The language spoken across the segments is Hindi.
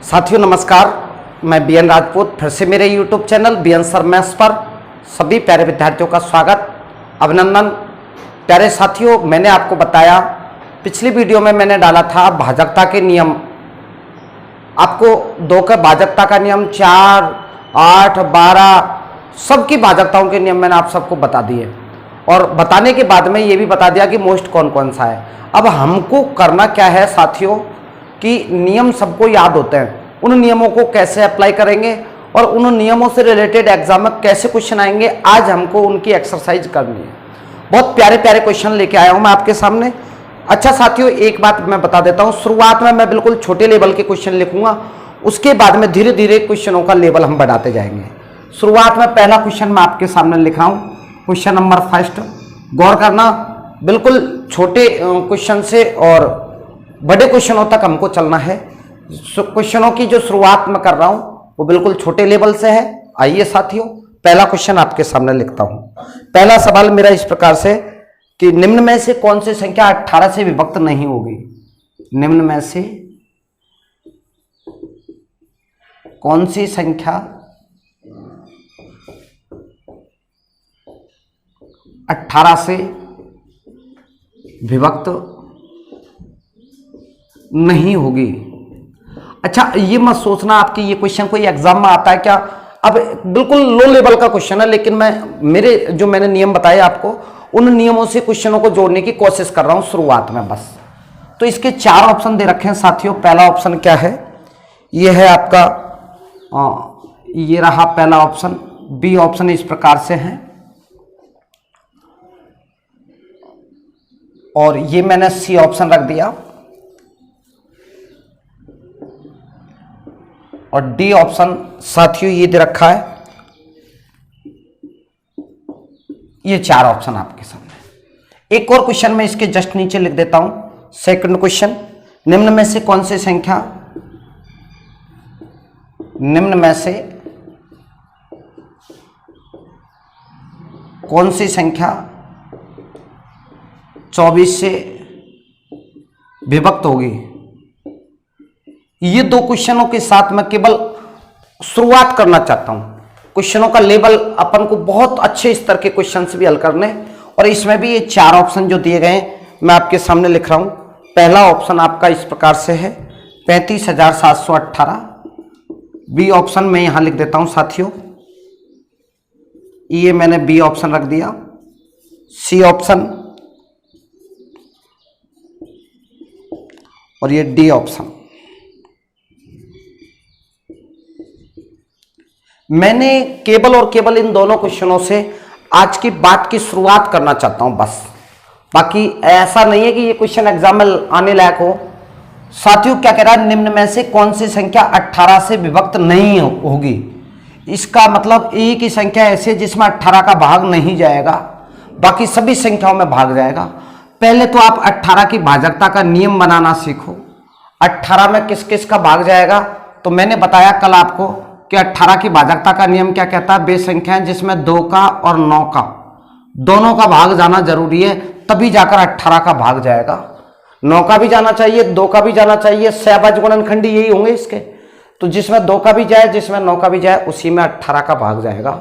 साथियों नमस्कार, मैं बीएन राजपूत फिर से मेरे YouTube channel BN sir maths पर सभी प्यारे विद्यार्थियों का स्वागत, अभिनंदन। प्यारे साथियों, मैंने आपको बताया पिछली वीडियो में मैंने डाला था भाजकता के नियम। आपको दो का भाजकता का नियम 4, 8, 12 सबकी भाजकताओं के नियम मैंने आप सबको बता दिए और बताने के बाद में ये भी बता दिया कि मोस्ट कौन कौन सा है। अब हमको करना क्या है साथियों कि नियम सबको याद होते हैं, उन नियमों को कैसे अप्लाई करेंगे और उन नियमों से रिलेटेड एग्जाम में कैसे क्वेश्चन आएंगे, आज हमको उनकी एक्सरसाइज करनी है। बहुत प्यारे प्यारे क्वेश्चन लेके आया हूं मैं आपके सामने। अच्छा साथियों, एक बात मैं बता देता हूं, शुरुआत में मैं बिल्कुल छोटे लेवल के क्वेश्चन लिखूंगा, उसके बाद में धीरे धीरे क्वेश्चनों का लेवल हम बढ़ाते जाएंगे। शुरुआत में पहला क्वेश्चन मैं आपके सामने लिखा हूं, क्वेश्चन नंबर फर्स्ट। गौर करना, बिल्कुल छोटे क्वेश्चन से और बड़े क्वेश्चनों तक हमको चलना है। क्वेश्चनों की जो शुरुआत मैं कर रहा हूं वो बिल्कुल छोटे लेवल से है। आइए साथियों, पहला क्वेश्चन आपके सामने लिखता हूं। पहला सवाल मेरा इस प्रकार से कि निम्न में से कौन सी संख्या 18 से विभक्त नहीं होगी? निम्न में से कौन सी संख्या 18 से विभक्त नहीं होगी? अच्छा, ये मत सोचना आपकी ये क्वेश्चन कोई एग्जाम में आता है क्या। अब बिल्कुल लो लेवल का क्वेश्चन है, लेकिन मैंने नियम बताए आपको, उन नियमों से क्वेश्चनों को जोड़ने की कोशिश कर रहा हूं शुरुआत में बस। तो इसके 4 ऑप्शन दे रखे हैं साथियों। पहला ऑप्शन क्या है? ये है आपका ये रहा पहला ऑप्शन। बी ऑप्शन इस प्रकार से है और ये मैंने सी ऑप्शन रख दिया और डी ऑप्शन साथियों ये दे रखा है। ये 4 ऑप्शन आपके सामने। एक और क्वेश्चन मैं इसके जस्ट नीचे लिख देता हूं। सेकंड क्वेश्चन, निम्न में से कौन सी संख्या 24 से विभक्त होगी? ये 2 क्वेश्चनों के साथ मैं केवल शुरुआत करना चाहता हूं। क्वेश्चनों का लेवल अपन को बहुत अच्छे स्तर के क्वेश्चंस भी हल करने, और इसमें भी ये 4 ऑप्शन जो दिए गए मैं आपके सामने लिख रहा हूं। पहला ऑप्शन आपका इस प्रकार से है 35,718। बी ऑप्शन मैं यहां लिख देता हूं साथियों, ये मैंने बी ऑप्शन रख दिया। सी ऑप्शन और ये डी ऑप्शन। मैंने केवल और केवल इन दोनों क्वेश्चनों से आज की बात की शुरुआत करना चाहता हूं बस। बाकी ऐसा नहीं है कि ये क्वेश्चन एग्जाम में आने लायक हो। साथियों क्या कह रहा है, निम्न में से कौन सी संख्या 18 से विभक्त नहीं होगी? इसका मतलब एक ही संख्या ऐसी है जिसमें 18 का भाग नहीं जाएगा, बाकी सभी संख्याओं में भाग जाएगा। पहले तो आप 18 की भाजकता का नियम बनाना सीखो। 18 में किस किस का भाग जाएगा? तो मैंने बताया कल आपको कि 18 की भाजकता का नियम क्या कहता है, बेस संख्याएं जिसमें 2 का और 9 का दोनों का भाग जाना जरूरी है, तभी जाकर 18 का भाग जाएगा। 9 का भी जाना चाहिए, 2 का भी जाना चाहिए, सहभाज्य गुणनखंडी यही होंगे इसके। तो जिसमें 2 का भी जाए, जिसमें 9 का भी जाए, उसी में 18 का भाग जाएगा।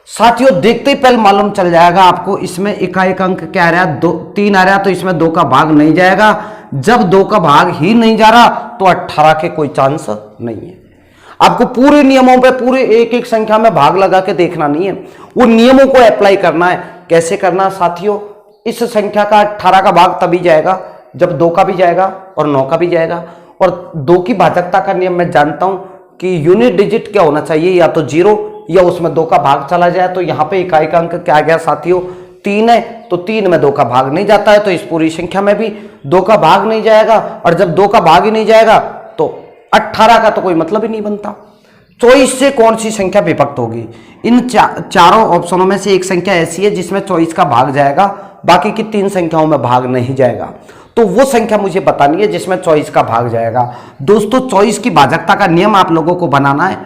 साथियों देखते ही पहले मालूम चल जाएगा आपको, इसमें एकाएक अंक क्या आ रहा है, 3 आ रहा है, तो इसमें 2 का भाग नहीं जाएगा। जब 2 का भाग ही नहीं जा रहा तो 18 के कोई चांस नहीं है। आपको पूरे नियमों पे पूरे एक एक संख्या में भाग लगा के देखना नहीं है, वो नियमों को अप्लाई करना है। कैसे करना साथियों, इस संख्या का 18 का भाग तभी जाएगा जब 2 का भी जाएगा और 9 का भी जाएगा। और 2 की भाजकता का नियम मैं जानता हूं कि यूनिट डिजिट क्या होना चाहिए, या तो 0 या उसमें 2 का भाग चला जाए। तो यहां पे इकाई अंक क्या आ गया साथियों, 3 है, तो 3 में 2 का भाग नहीं जाता है, तो इस पूरी संख्या में भी 2 का भाग नहीं जाएगा। और जब 2 का भाग ही नहीं जाएगा तो 18 का तो कोई मतलब ही नहीं बनता। 24 से कौन सी संख्या विभक्त होगी? इन चारों ऑप्शनों में से एक संख्या ऐसी है जिसमें 24 का भाग जाएगा, बाकी की 3 संख्याओं में भाग नहीं जाएगा। तो वो संख्या मुझे बतानी है जिसमें 24 का भाग जाएगा। दोस्तों 24 की भाजकता का नियम आप लोगों को बनाना है।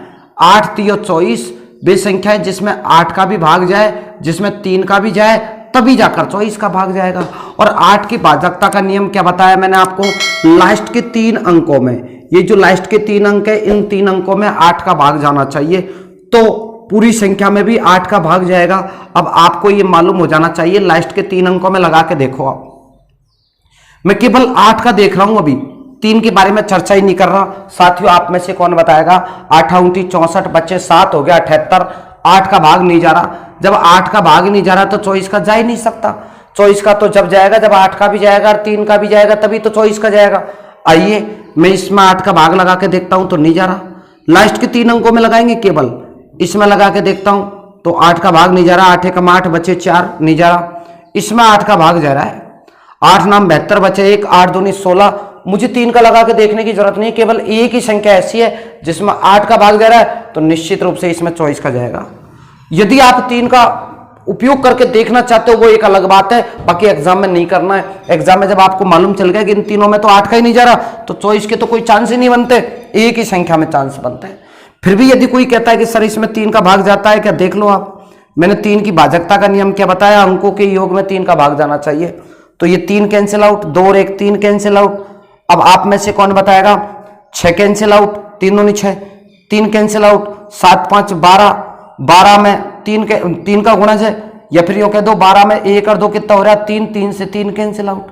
8 3 और 24 वे संख्या है जिसमें 8 का भी भाग जाए, जिसमें 3 का भी जाए, तभी जाकर 24 का भाग जाएगा। और 8 की भाजकता का नियम क्या बताया मैंने आपको, लास्ट के 3 अंकों में ये जो लास्ट के 3 अंक है, इन 3 अंकों में 8 का भाग जाना चाहिए, तो पूरी संख्या में भी 8 का भाग जाएगा। अब आपको ये मालूम हो जाना चाहिए, लास्ट के 3 अंकों में लगा के देखो आप। मैं केवल 8 का देख रहा हूं, अभी 3 के बारे में चर्चा ही नहीं कर रहा। साथियों आप में से कौन बताएगा, 8 × 64 बच्चे 7 हो गया 78, 8 का भाग नहीं जा रहा। जब 8 का भाग नहीं जा रहा तो 24 का जा ही नहीं सकता। 24 का तो जब जाएगा जब 8 का भी जाएगा और 3 का भी जाएगा, तभी तो 24 का जाएगा। आइए मैं इसमें 8 का भाग लगा के देखता हूं तो नहीं जा रहा। लास्ट के 3 अंकों में लगाएंगे, केवल इसमें लगा के देखता हूं तो 8 का भाग नहीं जा रहा। 8 × 8 बचे 4, नहीं जा रहा। इसमें 8 का भाग जा रहा है, 8 नाम 72 बचे 1, 8 दूनी 16। मुझे 3 का लगा के देखने की जरूरत नहीं, केवल एक ही संख्या ऐसी है जिसमें 8 का भाग जा रहा है, तो निश्चित रूप से इसमें 24 का जाएगा। यदि आप 3 का उपयोग करके देखना चाहते हो वो एक अलग बात है, बाकी एग्जाम में नहीं करना है। एग्जाम में जब आपको मालूम चल गया कि इन तीनों में तो 8 का ही नहीं जा रहा, तो 24 के तो कोई चांस ही नहीं बनते, एक ही संख्या में चांस बनते हैं। फिर भी यदि कोई कहता है कि सर इसमें 3 का भाग जाता है क्या, देख लो आप, मैंने 3 की भाजकता का नियम क्या बताया, अंकों के योग में 3 का भाग जाना चाहिए। तो ये 3 कैंसिल आउट, 2 और 1 3 कैंसिल आउट। अब आप में से कौन बताएगा, 6 कैंसिल आउट, 3 दूनी 6, 3 कैंसिल आउट, 7 5 12, 12 में 3 का गुणज है, या फिर यूं कह दो 12 में 1 और 2 कितना हो रहा है 3, 3 से 3 कैंसिल आउट।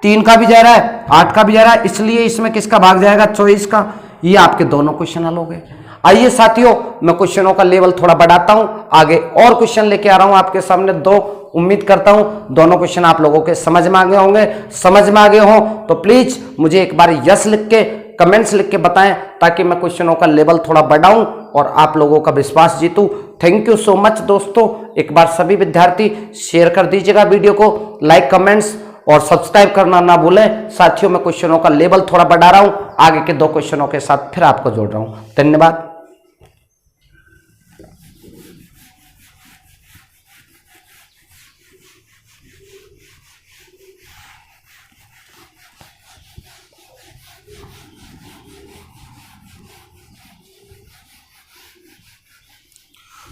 3 का भी जा रहा है, 8 का भी जा रहा है, इसलिए इसमें किसका भाग जाएगा, 24 का। ये आपके दोनों क्वेश्चन हल हो गए। आइए साथियों मैं क्वेश्चनों का लेवल थोड़ा बढ़ाता हूं, आगे और क्वेश्चन लेके आ रहा हूं आपके सामने 2। उम्मीद करता हूं दोनों क्वेश्चन आप लोगों के समझ में आ गए होंगे। समझ में आ गए हो तो प्लीज मुझे एक बार यस लिख के कमेंट्स लिख के बताएं, ताकि मैं क्वेश्चनों का लेवल थोड़ा बढ़ाऊं और आप लोगों का विश्वास जीतूं। थैंक यू सो मच दोस्तों। एक बार सभी विद्यार्थी शेयर कर दीजिएगा वीडियो को, लाइक कमेंट्स और सब्सक्राइब करना ना भूलें। साथियों मैं क्वेश्चनों का लेवल थोड़ा बढ़ा रहा हूं, आगे के 2 क्वेश्चनों के साथ फिर आपको जोड़ रहा हूं। धन्यवाद।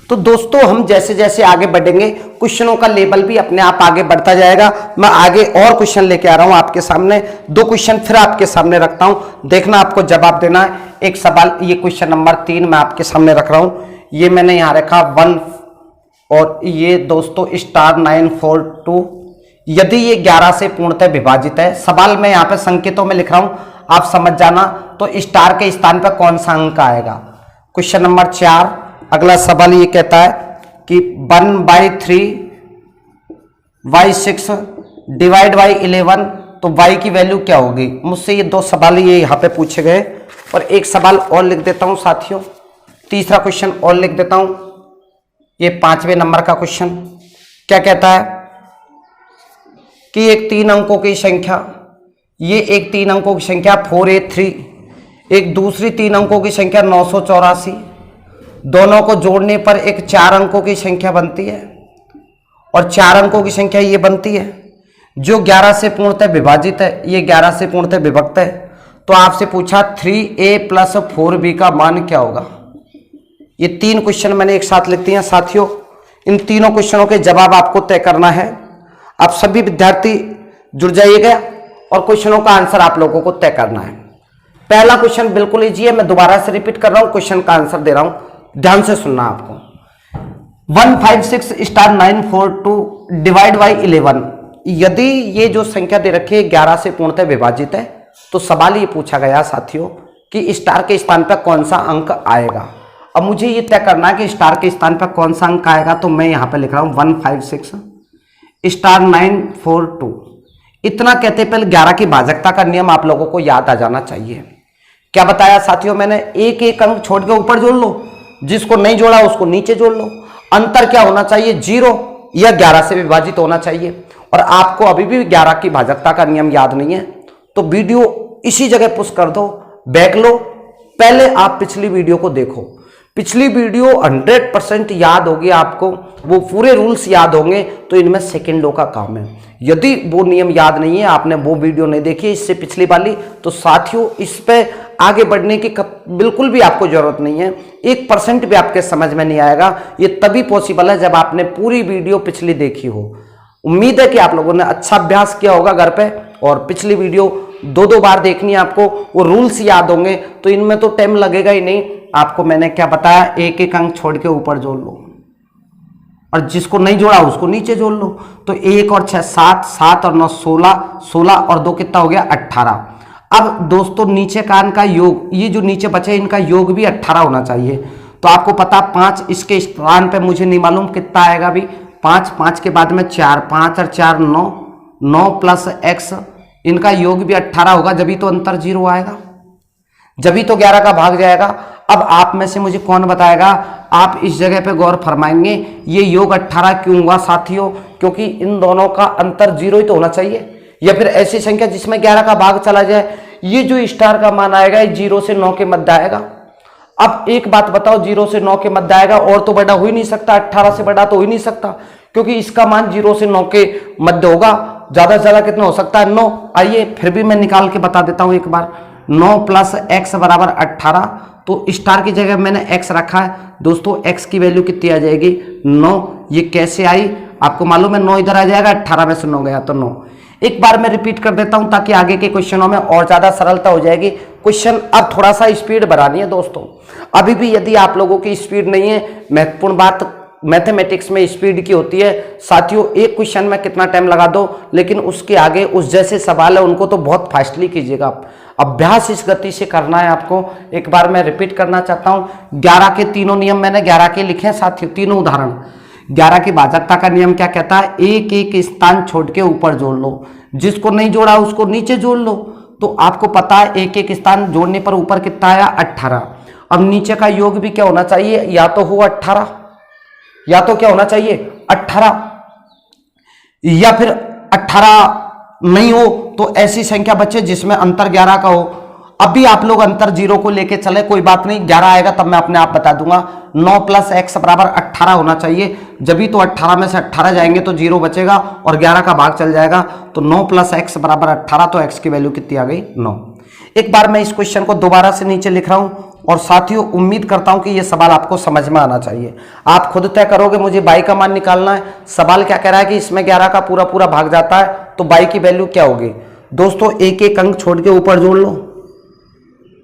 तो दोस्तों हम जैसे जैसे आगे बढ़ेंगे क्वेश्चनों का लेवल भी अपने आप आगे बढ़ता जाएगा। मैं आगे और क्वेश्चन लेके आ रहा हूं आपके सामने, 2 क्वेश्चन फिर आपके सामने रखता हूं, देखना आपको जवाब देना है। एक सवाल, ये क्वेश्चन नंबर 3 मैं आपके सामने रख रहा हूं, ये मैंने यहां रखा 1 और ये दोस्तों स्टार 942। यदि ये 11 से पूर्णतः विभाजित है, सवाल मैं यहाँ पे संकेतों में लिख रहा हूं, आप समझ जाना। तो स्टार के स्थान पर कौन सा अंक आएगा। क्वेश्चन नंबर 4 अगला सवाल ये कहता है कि 1/3 y6 डिवाइड बाई 11, तो y की वैल्यू क्या होगी। मुझसे ये 2 सवाल ये यहाँ पे पूछे गए, और एक सवाल और लिख देता हूँ साथियों, तीसरा क्वेश्चन और लिख देता हूँ। ये 5वें नंबर का क्वेश्चन क्या कहता है कि एक 3 अंकों की संख्या, ये एक 3 अंकों की संख्या 483, एक दूसरी 3 अंकों की संख्या 984, दोनों को जोड़ने पर एक 4 अंकों की संख्या बनती है, और 4 अंकों की संख्या ये बनती है जो 11 से पूर्णतः विभाजित है, ये 11 से पूर्णतः विभक्त है। तो आपसे पूछा 3a + 4b का मान क्या होगा। ये 3 क्वेश्चन मैंने एक साथ लिख दिए साथियों। इन तीनों क्वेश्चनों के जवाब आपको तय करना है। आप सभी विद्यार्थी जुड़ जाइएगा और क्वेश्चनों का आंसर आप लोगों को तय करना है। पहला क्वेश्चन बिल्कुल इजी है, मैं दोबारा से रिपीट कर रहा हूं, क्वेश्चन का आंसर दे रहा हूं, ध्यान से सुनना आपको। 156 * 942 डिवाइड बाई 11, यदि ये जो संख्या दे रखी है 11 से पूर्णतः विभाजित है, तो सवाल ये पूछा गया साथियों कि स्टार के स्थान पर कौन सा अंक आएगा। अब मुझे ये तय करना है कि स्टार के स्थान पर कौन सा अंक आएगा, तो मैं यहां पर लिख रहा हूं 156 * 942। इतना कहते पहले 11 की भाजकता का नियम आप लोगों को याद आ जाना चाहिए। क्या बताया साथियों मैंने, एक एक अंक छोड़ के ऊपर जोड़ लो, जिसको नहीं जोड़ा उसको नीचे जोड़ लो। अंतर क्या होना चाहिए, 0 या 11 से विभाजित होना चाहिए। और आपको अभी भी 11 की भाजकता का नियम याद नहीं है तो वीडियो इसी जगह पुश कर दो, बैक लो, पहले आप पिछली वीडियो को देखो। पिछली वीडियो 100% याद होगी आपको, वो पूरे रूल्स याद होंगे, तो इनमें सेकंडों का काम है। यदि वो नियम याद नहीं है, आपने वो वीडियो नहीं देखी इससे पिछली वाली, तो साथियों इस पे आगे बढ़ने की बिल्कुल भी आपको जरूरत नहीं है। 1% भी आपके समझ में नहीं आएगा। ये तभी पॉसिबल है जब आपने पूरी वीडियो पिछली देखी हो। उम्मीद है कि आप लोगों ने अच्छा अभ्यास किया होगा घर पे, और पिछली वीडियो दो दो बार देखनी है आपको, वो रूल्स याद होंगे तो इनमें तो टाइम लगेगा ही नहीं। आपको मैंने क्या बताया, एक एक अंक छोड़ के ऊपर जोड़ लो, और जिसको नहीं जोड़ा उसको नीचे जोड़ लो। तो 1 और 6 7, 7 और 9 16, 16 और 2 कितना हो गया 18। अब दोस्तों नीचे का अंक का योग, ये जो नीचे बचे इनका योग भी 18 होना चाहिए। तो आपको पता 5 इसके स्थान पे मुझे नहीं मालूम कितना आएगा भी, 5, 5 के बाद में 4, 5 और 4 9, 9 प्लस x, इनका योग भी 18 होगा, जब तो अंतर 0 आएगा, जब तो 11 का भाग जाएगा। अब आप में से मुझे कौन बताएगा, आप इस जगह पे गौर फरमाएंगे ये योग 18 क्यों हुआ साथियों, क्योंकि इन दोनों का अंतर 0 ही तो होना चाहिए, या फिर ऐसी संख्या जिसमें 11 का भाग चला जाए। ये जो स्टार का मान आएगा ये 0 से 9 के मध्य आएगा। अब एक बात बताओ, 0 से 9 के मध्य आएगा और तो बड़ा हो ही नहीं सकता, 18 से बड़ा तो हो ही नहीं सकता, क्योंकि इसका मान 0 से 9 के मध्य होगा। ज्यादा से ज्यादा कितना हो सकता है 9। आइए फिर भी मैं निकाल के बता देता हूं एक बार, 9 प्लस x बराबर 18। तो स्टार की जगह मैंने x रखा है दोस्तों, x की वैल्यू कितनी आ जाएगी 9। ये कैसे आई आपको मालूम है, 9 इधर आ जाएगा, 18 में से 9 गया तो 9। एक बार मैं रिपीट कर देता हूं ताकि आगे के क्वेश्चनों में और ज्यादा सरलता हो जाएगी। क्वेश्चन अब थोड़ा सा स्पीड बढ़ानी है दोस्तों, अभी भी यदि आप लोगों की स्पीड नहीं है, महत्वपूर्ण बात मैथमेटिक्स में स्पीड की होती है साथियों। एक क्वेश्चन में कितना टाइम लगा दो, लेकिन उसके आगे उस जैसे सवाल है उनको तो बहुत फास्टली कीजिएगा। अभ्यास इस गति से करना है आपको। एक बार मैं रिपीट करना चाहता हूं, 11 के तीनों नियम मैंने 11 के लिखे हैं साथियों, तीनों उदाहरण। 11 की भाजकता का नियम क्या कहता है, एक एक स्थान छोड़ के ऊपर जोड़ लो, जिसको नहीं जोड़ा उसको नीचे जोड़ लो। तो आपको पता है एक एक स्थान जोड़ने पर ऊपर कितना आया 18। अब नीचे का योग भी क्या होना चाहिए, या तो हो 18, या तो क्या होना चाहिए 18, या फिर 18 नहीं हो तो ऐसी संख्या बचे जिसमें अंतर 11 का हो। अभी आप लोग अंतर 0 को लेके चले, कोई बात नहीं, 11 आएगा तब मैं अपने आप बता दूंगा। 9 प्लस x बराबर 18 होना चाहिए, जब तो 18 में से 18 जाएंगे तो 0 बचेगा और 11 का भाग चल जाएगा। तो 9 प्लस x बराबर 18, तो x की वैल्यू कितनी आ गई 9। एक बार मैं इस क्वेश्चन को दोबारा से नीचे लिख रहा हूं, और साथियों उम्मीद करता हूं कि यह सवाल आपको समझ में आना चाहिए। आप खुद तय करोगे, मुझे y का मान निकालना है। सवाल क्या कह रहा है कि इसमें 11 का पूरा पूरा भाग जाता है, तो y की वैल्यू क्या होगी दोस्तों, एक एक अंक छोड़ के ऊपर जोड़ लो।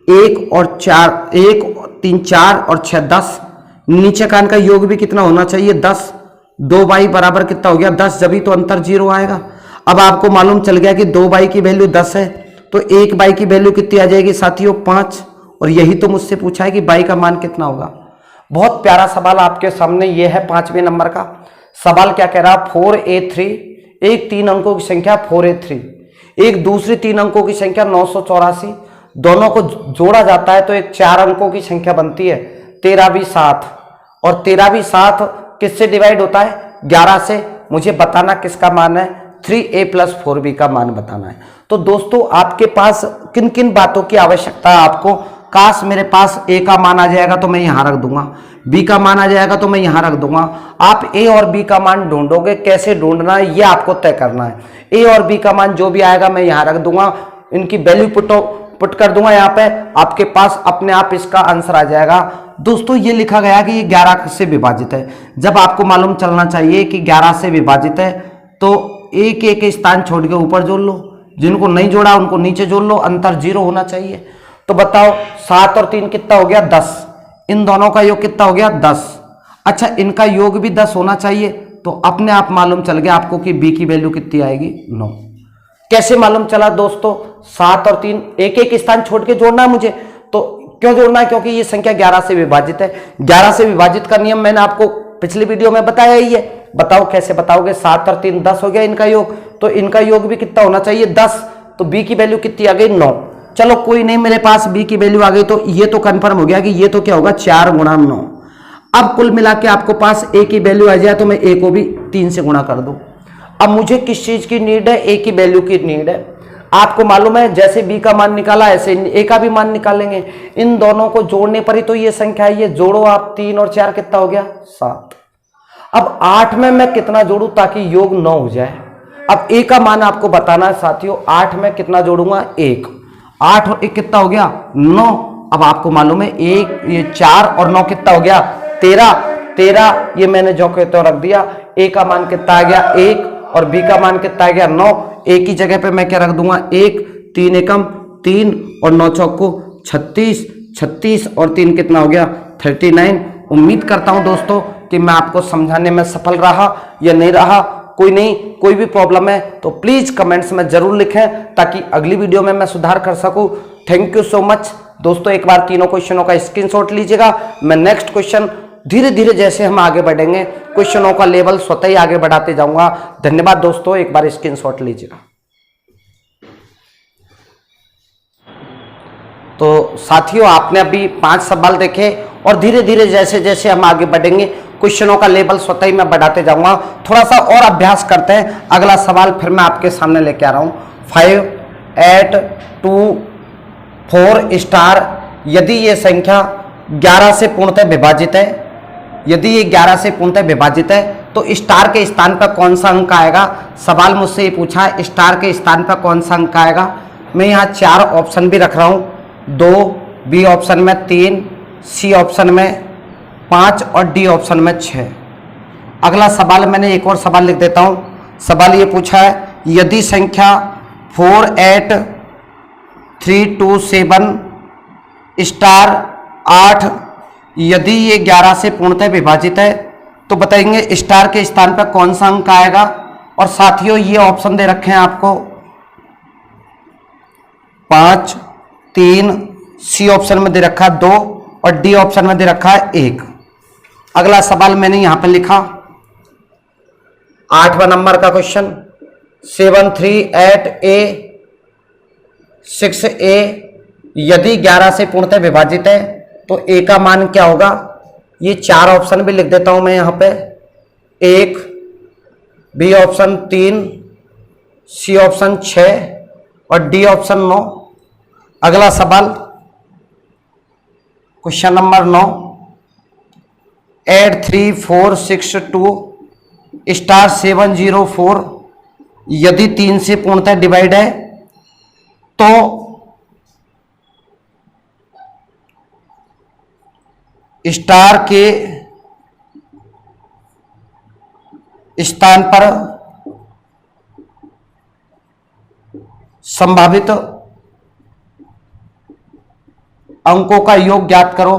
1 और 4, 1 3 4 और 6 10, नीचे का अंक का योग भी कितना होना चाहिए 10। 2y बराबर कितना हो गया 10, जब तो अंतर 0 आएगा। अब आपको मालूम चल गया कि 2y की वैल्यू 10 है, तो 1y की वैल्यू कितनी आ जाएगी साथियों 5। और यही तो मुझसे पूछा है कि y का मान कितना होगा। बहुत प्यारा सवाल आपके सामने ये है 5वें नंबर का सवाल। क्या कह रहा, 4a3, एक 3 अंकों की संख्या 4a3, एक दूसरी 3 अंकों की संख्या 984, दोनों को जोड़ा जाता है तो एक 4 अंकों की संख्या बनती है 13 भी 7, और 13 भी 7 किससे डिवाइड होता है 11 से। मुझे बताना किसका मान है, 3a प्लस 4b का मान बताना है। तो दोस्तों आपके पास किन किन बातों की आवश्यकता है आपको, काश मेरे पास a का मान आ जाएगा तो मैं यहां रख दूंगा, b का मान आ जाएगा तो मैं यहां रख दूंगा। आप a और b का मान ढूंढोगे, कैसे ढूंढना है ये आपको तय करना है। a और b का मान जो भी आएगा मैं यहां रख दूंगा, इनकी वैल्यू पुट कर दूंगा यहाँ पे, आपके पास अपने आप इसका आंसर आ जाएगा। दोस्तों ये लिखा गया कि ये 11 से विभाजित है, जब आपको मालूम चलना चाहिए कि 11 से विभाजित है तो एक एक स्थान छोड़ के ऊपर जोड़ लो, जिनको नहीं जोड़ा उनको नीचे जोड़ लो, अंतर 0 होना चाहिए। तो बताओ 7 और 3 कितना हो गया 10, इन दोनों का योग कितना हो गया 10। अच्छा इनका योग भी 10 होना चाहिए, तो अपने आप मालूम चल गया आपको कि b की वैल्यू कितनी आएगी 9। कैसे मालूम चला दोस्तों, 7 और 3 एक एक स्थान छोड़ के जोड़ना है मुझे। तो क्यों जोड़ना है, क्योंकि ये संख्या 11 से विभाजित है। 11 से विभाजित का नियम मैंने आपको पिछली वीडियो में बताया ही है। बताओ कैसे बताओगे, 7 और 3 10 हो गया इनका योग, तो इनका योग भी कितना होना चाहिए 10। तो b की वैल्यू कितनी आ गई 9। चलो कोई नहीं, मेरे पास b की वैल्यू आ गई, तो ये तो कंफर्म हो गया कि ये तो क्या होगा 4 गुणा 9। अब कुल मिला के आपको पास a की वैल्यू आ जाए तो मैं a को भी 3 से गुणा कर दूं। अब मुझे किस चीज की नीड है, a की वैल्यू की नीड है। आपको मालूम है जैसे b का मान निकाला ऐसे a का भी मान निकालेंगे। इन दोनों को जोड़ने पर ही तो ये संख्या है, ये जोड़ो आप, 3 और 4 कितना हो गया 7। अब 8 में मैं कितना जोड़ू ताकि योग 9 हो जाए। अब a का मान आपको बताना है साथियों, 8 में कितना जोड़ूंगा 1, 8 और 1 कितना हो गया 9। अब आपको मालूम है 1 ये 4 और 9 कितना हो गया 13, ये मैंने जो कहते हो रख दिया। a का मान कितना आ गया 1 और b का मान कितना आ गया 9। a की जगह पे मैं क्या रख दूंगा 1, 3 एकम 3 और 9 चौको 36, 36 और 3 कितना हो गया 39। उम्मीद करता हूं दोस्तों कि मैं आपको समझाने में सफल रहा या नहीं रहा। कोई नहीं, कोई भी प्रॉब्लम है तो प्लीज कमेंट्स में जरूर लिखें ताकि अगली वीडियो में मैं सुधार कर सकूं। थैंक यू सो मच दोस्तों। एक बार तीनों क्वेश्चनों का स्क्रीनशॉट लीजिएगा। मैं नेक्स्ट क्वेश्चन धीरे धीरे जैसे हम आगे बढ़ेंगे क्वेश्चनों का लेवल स्वतः ही आगे बढ़ाते जाऊंगा। धन्यवाद दोस्तों, एक बार स्क्रीनशॉट लीजिएगा। तो साथियों, आपने अभी 5 सवाल देखे और धीरे धीरे जैसे जैसे हम आगे बढ़ेंगे क्वेश्चनों का लेवल स्वतः ही मैं बढ़ाते जाऊंगा। थोड़ा सा और अभ्यास करते हैं। अगला सवाल फिर मैं आपके सामने लेके आ रहा हूं। 5, 8, 2, 4 स्टार यदि ये संख्या 11 से पूर्णतः विभाजित है, यदि ये 11 से पूर्णतः विभाजित है तो स्टार के स्थान पर कौन सा अंक आएगा। सवाल मुझसे ये पूछा है स्टार के स्थान पर कौन सा अंक आएगा। मैं यहाँ 4 ऑप्शन भी रख रहा हूँ, 2, बी ऑप्शन में 3, सी ऑप्शन में 5 और डी ऑप्शन में 6। अगला सवाल मैंने एक और सवाल लिख देता हूँ। सवाल ये पूछा है यदि संख्या 4, 8, 3, 2, 7 स्टार 8 यदि ये 11 से पूर्णतः विभाजित है तो बताएंगे स्टार के स्थान पर कौन सा अंक आएगा। और साथियों ये ऑप्शन दे रखे हैं आपको 5, 3, सी ऑप्शन में दे रखा 2 और डी ऑप्शन में दे रखा है 1। अगला सवाल मैंने यहां पर लिखा 8वां नंबर का क्वेश्चन 7, 3, 8A 6A यदि 11 से पूर्णतः विभाजित है तो A का मान क्या होगा। ये 4 ऑप्शन भी लिख देता हूं मैं यहां पे 1, बी ऑप्शन 3, सी ऑप्शन 6 और डी ऑप्शन 9। अगला सवाल क्वेश्चन नंबर 9 8, 3, 4, 6, 2 स्टार 7, 0, 4 यदि 3 से पूर्णतः डिवाइड है तो स्टार के स्थान पर संभावित अंकों का योग ज्ञात करो।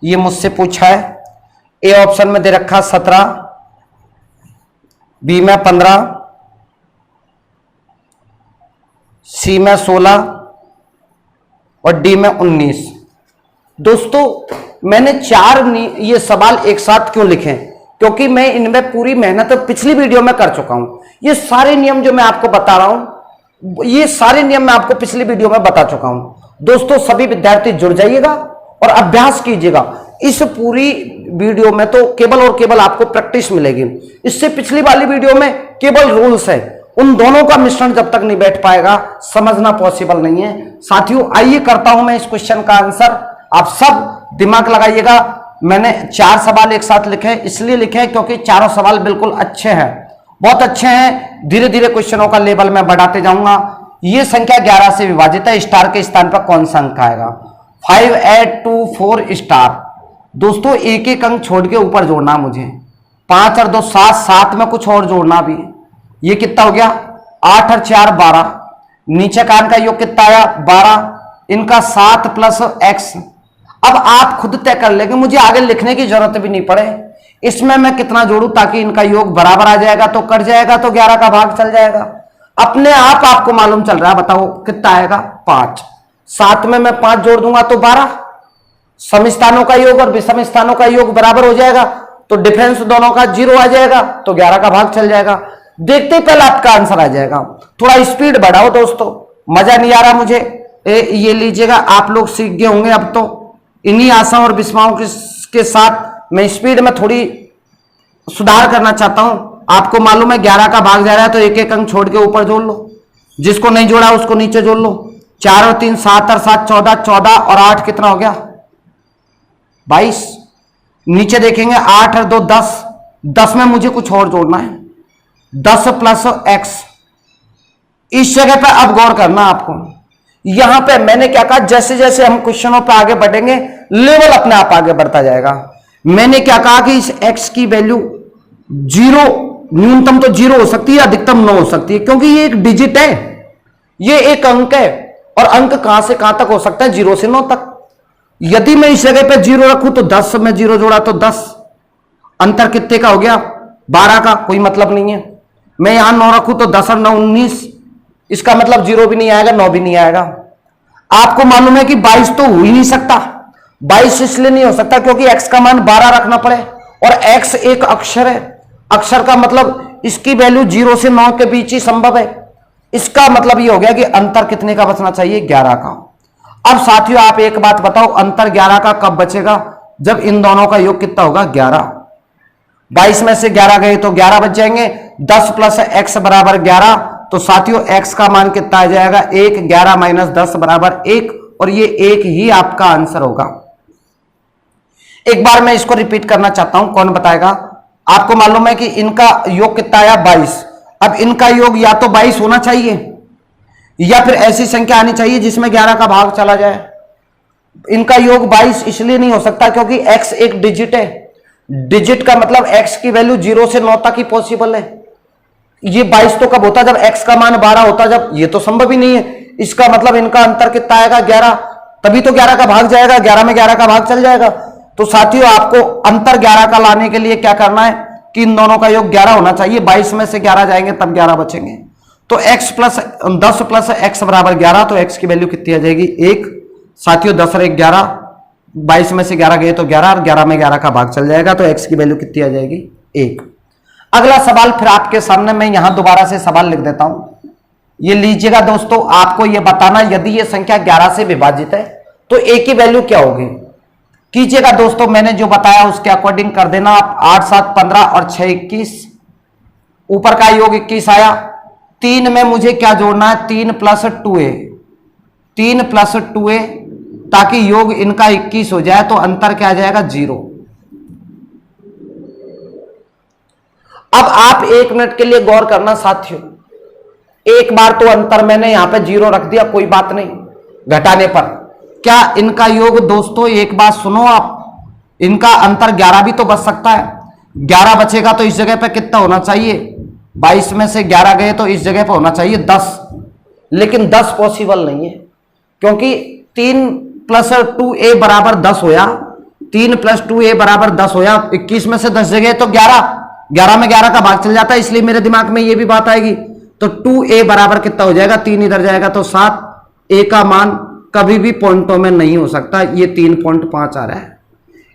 ये मुझसे पूछा है। ए ऑप्शन में दे रखा 17, बी में 15, सी में 16 और डी में 19। दोस्तों मैंने 4 ये सवाल एक साथ क्यों लिखे, क्योंकि मैं इनमें पूरी मेहनत पिछली वीडियो में कर चुका हूं। ये सारे नियम जो मैं आपको बता रहा हूं ये सारे नियम मैं आपको पिछली वीडियो में बता चुका हूं। दोस्तों सभी विद्यार्थी जुड़ जाइएगा और अभ्यास कीजिएगा। इस पूरी वीडियो में तो केवल और केवल आपको प्रैक्टिस मिलेगी। इससे पिछली वाली वीडियो में केवल रूल्स है। उन दोनों का मिश्रण जब तक नहीं बैठ पाएगा समझना पॉसिबल नहीं है। साथियों आइए करता हूं मैं इस क्वेश्चन का आंसर। आप सब दिमाग लगाइएगा। मैंने 4 सवाल एक साथ लिखे, इसलिए लिखे क्योंकि चारों सवाल बिल्कुल अच्छे हैं, बहुत अच्छे हैं। धीरे धीरे क्वेश्चनों का लेवल मैं बढ़ाते जाऊंगा। ये संख्या 11 से विभाजित है, स्टार के स्थान पर कौन सा अंक आएगा। 5, 8, 2, 4 स्टार। दोस्तों एक एक अंक छोड़ के ऊपर जोड़ना मुझे। 5 और 2 7, 7 में कुछ और जोड़ना भी। ये कितना हो गया 8 और 4 12। नीचे का अंक का योग कितना आया 12। इनका 7 प्लस x। अब आप खुद तय कर लेंगे, मुझे आगे लिखने की जरूरत भी नहीं पड़े। इसमें मैं कितना जोड़ूं ताकि इनका योग बराबर आ जाएगा तो कट जाएगा तो 11 का भाग चल जाएगा। अपने आप आपको मालूम चल रहा है। बताओ कितना आएगा 5। 7 में मैं 5 जोड़ दूंगा तो 12। सम स्थानों का योग और विषम स्थानों का योग बराबर हो जाएगा तो डिफरेंस दोनों का 0 आ जाएगा तो 11 का भाग चल जाएगा। देखते ही पहले आपका आंसर आ जाएगा। थोड़ा स्पीड बढ़ाओ दोस्तों, मजा नहीं आ रहा मुझे। ये लीजिएगा, आप लोग सीख गए होंगे अब तो। इन्हीं आसाओं और विस्माओं के साथ मैं स्पीड में थोड़ी सुधार करना चाहता हूं। आपको मालूम है 11 का भाग जा रहा है तो एक एक अंक छोड़ के ऊपर जोड़ लो। जिसको नहीं जोड़ा उसको नीचे जोड़ लो। 4 और 3 7 और 7 14, 14 और 8 कितना हो गया 22। नीचे देखेंगे 8 और 2 10, 10 में मुझे कुछ और जोड़ना है 10 प्लस x। इस जगह पे अब गौर करना आपको। यहां पे मैंने क्या कहा, जैसे जैसे हम क्वेश्चनों पे आगे बढ़ेंगे लेवल अपने आप आगे बढ़ता जाएगा। मैंने क्या कहा कि इस x की वैल्यू 0, न्यूनतम तो 0 हो सकती है, अधिकतम 9 हो सकती है, क्योंकि ये एक डिजिट है। ये एक अंक है और अंक कहां से कहां तक हो सकता है, 0 से 9 तक। यदि मैं इस जगह पे 0 रखूं तो 10 में 0 जोड़ा तो 10, अंतर कितने का हो गया, 12 का, कोई मतलब नहीं है। मैं यहां 9 रखूं तो 10 और 9 19, इसका मतलब 0 भी नहीं आएगा 9 भी नहीं आएगा। आपको मालूम है कि 22 तो हो ही नहीं सकता। 22 इसलिए नहीं हो सकता क्योंकि x का मान 12 रखना पड़े और x एक अक्षर है। अक्षर का मतलब इसकी वैल्यू 0 से 9 के बीच ही संभव है। इसका मतलब ये हो गया कि अंतर कितने का बचना चाहिए, 11 का। अब साथियों आप एक बात बताओ, अंतर 11 का कब बचेगा, जब इन दोनों का योग कितना होगा, 11। 22 में से 11 गए तो 11 बच जाएंगे। 10 प्लस x बराबर 11, तो साथियों x का मान कितना आ जाएगा, 1। 11 माइनस 10 बराबर 1, और ये 1 ही आपका आंसर होगा। एक बार मैं इसको रिपीट करना चाहता हूं, कौन बताएगा। आपको मालूम है कि इनका योग कितना आया, 22। अब इनका योग या तो 22 होना चाहिए या फिर ऐसी संख्या आनी चाहिए जिसमें 11 का भाग चला जाए। इनका योग 22 इसलिए नहीं हो सकता क्योंकि x एक डिजिट है। डिजिट का मतलब x की वैल्यू 0 से 9 तक ही पॉसिबल है। ये 22 तो कब होता, जब x का मान 12 होता, जब ये तो संभव ही नहीं है। इसका मतलब इनका अंतर कितना आएगा, 11, तभी तो 11 का भाग जाएगा, 11 में 11 का भाग चल जाएगा। तो साथियों आपको अंतर 11 का लाने के लिए क्या करना है कि इन दोनों का योग 11 होना चाहिए। 22 में से 11 जाएंगे तब 11 बचेंगे। तो x प्लस 10 प्लस x बराबर 11, तो x की वैल्यू कितनी आ जाएगी, 1। साथियों 10 और 1 11, 22 में से 11 गए तो 11 और 11 में 11 का भाग चल जाएगा, तो x की वैल्यू कितनी आ जाएगी, 1। अगला सवाल फिर आपके सामने, मैं यहां दोबारा से सवाल लिख देता हूं, ये लीजिएगा दोस्तों। आपको ये बताना यदि ये संख्या 11 से विभाजित है तो a की वैल्यू क्या होगी। कीजिएगा दोस्तों, मैंने जो बताया उसके अकॉर्डिंग कर देना आप। 8 7 15 और 6 21, ऊपर का योग 21 आया। 3 में मुझे क्या जोड़ना है, 3 प्लस 2a, 3 प्लस 2a, ताकि योग इनका 21 हो जाए। तो अंतर क्या आ जाएगा, 0। अब आप 1 मिनट के लिए गौर करना साथियों। एक बार तो अंतर मैंने यहां पे 0 रख दिया, कोई बात नहीं, घटाने पर क्या इनका योग, दोस्तों एक बात सुनो आप, इनका अंतर 11 भी तो बच सकता है। 11 बचेगा तो इस जगह पे कितना होना चाहिए, 22 में से 11 गए तो इस जगह पे होना चाहिए 10। लेकिन 10 पॉसिबल नहीं है क्योंकि 3 प्लस 2a बराबर 10 होया। 3 प्लस 2a बराबर 10 होया। 21 में से 10 जगह तो 11 में 11 का भाग चल जाता है, इसलिए मेरे दिमाग में ये भी बात आएगी। तो 2a बराबर कितना हो जाएगा, 3 इधर जाएगा तो 7। a का मान कभी भी पॉइंटों में नहीं हो सकता, ये 3.5 आ रहा है।